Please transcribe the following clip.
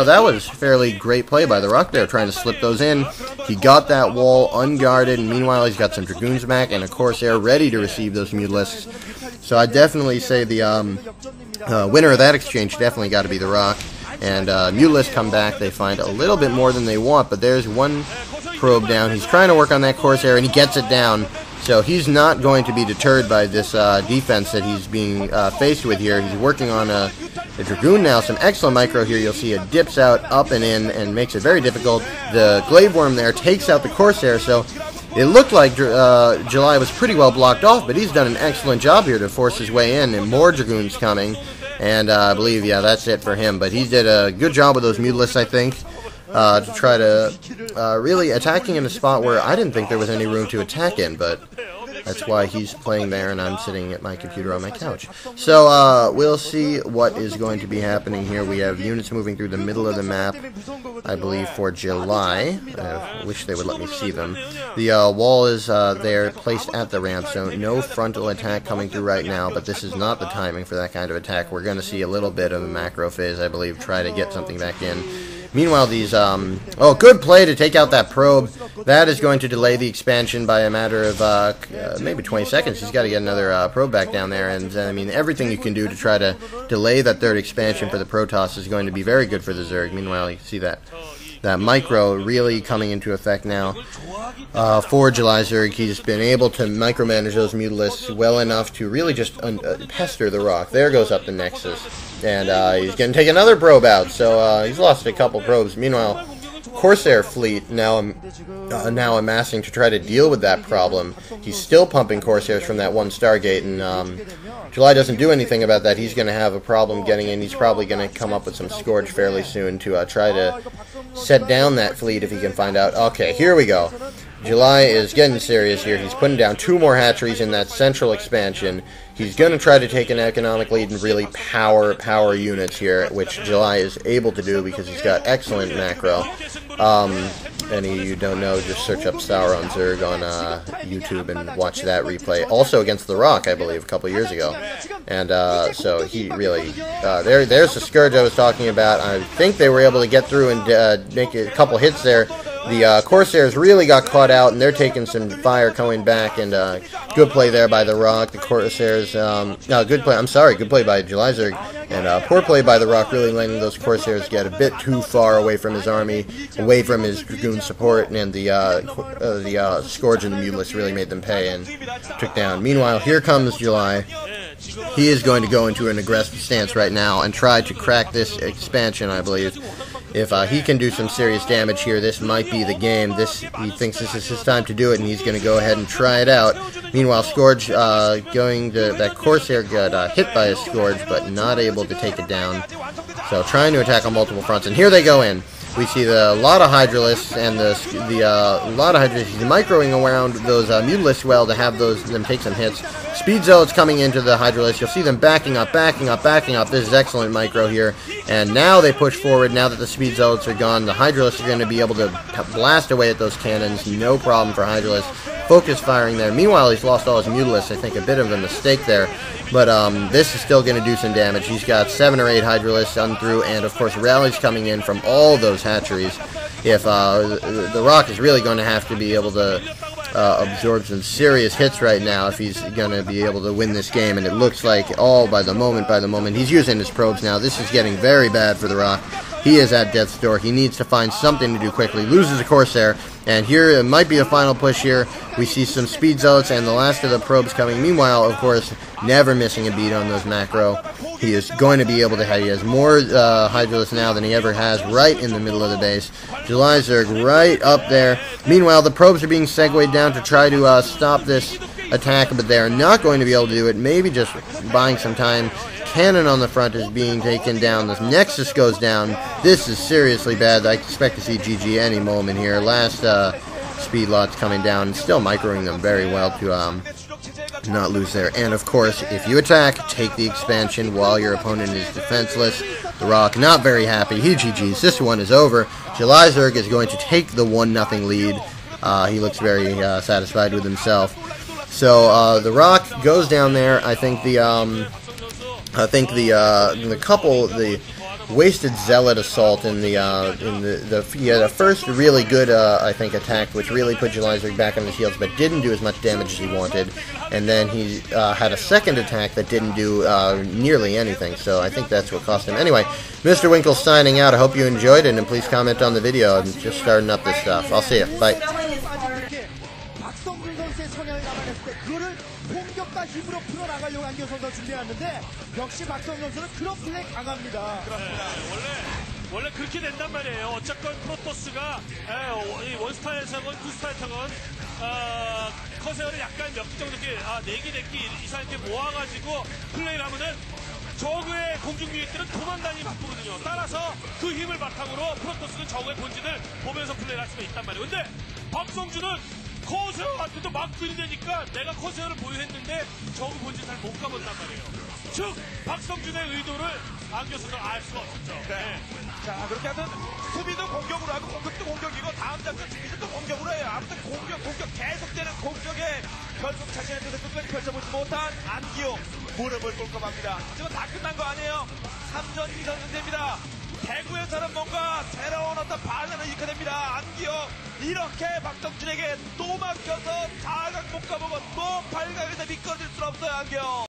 But that was fairly great play by TheRock there, trying to slip those in. He got that wall unguarded, and meanwhile he's got some Dragoons back and a Corsair ready to receive those Mutilisks. So I definitely say the winner of that exchange definitely got to be TheRock. And Mutalisks come back, they find a little bit more than they want, but there's one probe down. He's trying to work on that Corsair, and he gets it down. So he's not going to be deterred by this defense that he's being faced with here. He's working on a Dragoon now. Some excellent micro here. You'll see it dips out, up and in, and makes it very difficult. The Glaive Worm there takes out the Corsair, so it looked like July was pretty well blocked off, but he's done an excellent job here to force his way in, and more Dragoons coming. And I believe, yeah, that's it for him. But he did a good job with those Mutalisks, I think, to try to really attacking in a spot where I didn't think there was any room to attack in, but that's why he's playing there and I'm sitting at my computer on my couch. So we'll see what is going to be happening here. We have units moving through the middle of the map, I believe, for July. I wish they would let me see them. The wall is there, placed at the ramp, so no frontal attack coming through right now, but this is not the timing for that kind of attack. We're going to see a little bit of a macro phase, I believe, try to get something back in. Meanwhile, these, oh, good play to take out that probe. That is going to delay the expansion by a matter of maybe 20 seconds. He's got to get another probe back down there, and I mean, everything you can do to try to delay that third expansion for the Protoss is going to be very good for the Zerg. Meanwhile, you can see that micro really coming into effect now for July Zerg. He's been able to micromanage those Mutalisks well enough to really just pester TheRock. There goes up the Nexus. And he's going to take another probe out, so he's lost a couple probes. Meanwhile, Corsair fleet now amassing to try to deal with that problem. He's still pumping Corsairs from that one Stargate, and July doesn't do anything about that. He's going to have a problem getting in. He's probably going to come up with some Scourge fairly soon to try to set down that fleet if he can find out. Okay, here we go. July is getting serious here. He's putting down 2 more hatcheries in that central expansion. He's going to try to take an economic lead and really power units here, which July is able to do because he's got excellent macro. Any of you don't know, just search up Sauron Zerg on YouTube and watch that replay. Also against TheRock, I believe, a couple years ago. And so he really... there's the Scourge I was talking about. I think they were able to get through and make a couple hits there. The Corsairs really got caught out, and they're taking some fire coming back, and good play there by TheRock. The Corsairs, no, good play, I'm sorry, good play by July Zerg, and poor play by TheRock, really letting those Corsairs get a bit too far away from his army, away from his Dragoon support, and the Scourge and the Mutalisks really made them pay and took down. Meanwhile, here comes July. He is going to go into an aggressive stance right now and try to crack this expansion, I believe. If he can do some serious damage here, this might be the game. He thinks this is his time to do it, and he's going to go ahead and try it out. Meanwhile, Scourge that Corsair got hit by a Scourge, but not able to take it down. So trying to attack on multiple fronts, and here they go in. We see a lot of Hydralisks and a lot of Hydralisks. He's microing around those Mutalisks well to have them take some hits. Speed Zealots coming into the Hydralisks. You'll see them backing up. This is excellent micro here. And now they push forward. Now that the Speed Zealots are gone, the Hydralisks are going to be able to blast away at those cannons. No problem for Hydralisks. Focus firing there. Meanwhile, he's lost all his Mutalisks. I think a bit of a mistake there. But this is still going to do some damage. He's got 7 or 8 Hydralisks on through, and of course rallies coming in from all those hatcheries. If TheRock is really going to have to be able to absorb some serious hits right now if he's going to be able to win this game, and it looks like all by the moment. He's using his probes now. This is getting very bad for TheRock. He is at death's door. He needs to find something to do quickly. Loses a Corsair, and here it might be the final push here. We see some Speed Zealots and the last of the probes coming. Meanwhile, of course, never missing a beat on those macro. He is going to be able to have, he has more Hydralisks now than he ever has right in the middle of the base. July Zerg right up there. Meanwhile, the probes are being segued down to try to stop this attack, but they're not going to be able to do it. Maybe just buying some time. Cannon on the front is being taken down. The Nexus goes down. This is seriously bad. I expect to see GG any moment here. Last speed lots coming down, still microing them very well to not lose there. And of course, if you attack, take the expansion while your opponent is defenseless. TheRock not very happy. He GG's. This one is over. July Zerg is going to take the 1-0 lead. He looks very satisfied with himself. So TheRock goes down there. I think the wasted Zealot Assault in the first really good, I think, attack, which really put Jelizard back on his heels, but didn't do as much damage as he wanted. And then he had a second attack that didn't do nearly anything, so I think that's what cost him. Anyway, Mr. Winkle signing out. I hope you enjoyed it, and please comment on the video. I'm just starting up this stuff. I'll see you. Bye. 공격과 힘으로 풀어나가려고 안경 선수가 준비해왔는데 역시 박성 선수는 그런 플레이 강합니다. 그렇습니다. 원래 그렇게 된단 말이에요. 어쨌건 프로토스가 원스타에서건 투스타에서건 커세어를 약간 몇 개 정도 이렇게 4개, 4개 이상 이렇게 모아가지고 플레이를 하면은 저그의 공중 유닛들은 도망다니기 바쁘거든요. 따라서 그 힘을 바탕으로 프로토스는 저그의 본진을 보면서 플레이를 할 수가 있단 말이에요. 근데 박성준은 커세어한테도 막 들이대니까 내가 커세어를 보유했는데 저그 본진 잘 못 가본단 말이에요. 즉 박성준의 의도를 안겨서도 알 수가 없죠. 네. 자, 그렇게 하면 수비도 공격으로 하고 공격도 공격이고 다음 작전 준비도 공격으로 해요. 아무튼 공격 계속되는 공격에 결국 자신의 뜻을 끝까지 펼쳐보지 못한 안기호 무릎을 꿇고 맙니다. 지금 다 끝난 거 아니에요. 3전 2선 승제입니다. 대구에서는 뭔가 새로운 어떤 반란을 일으켜야 됩니다. 안기호 이렇게 박성준에게 또 맡겨서 4강 못 가보고 또 8강에서 미끄러질 수 없어요. 안기호.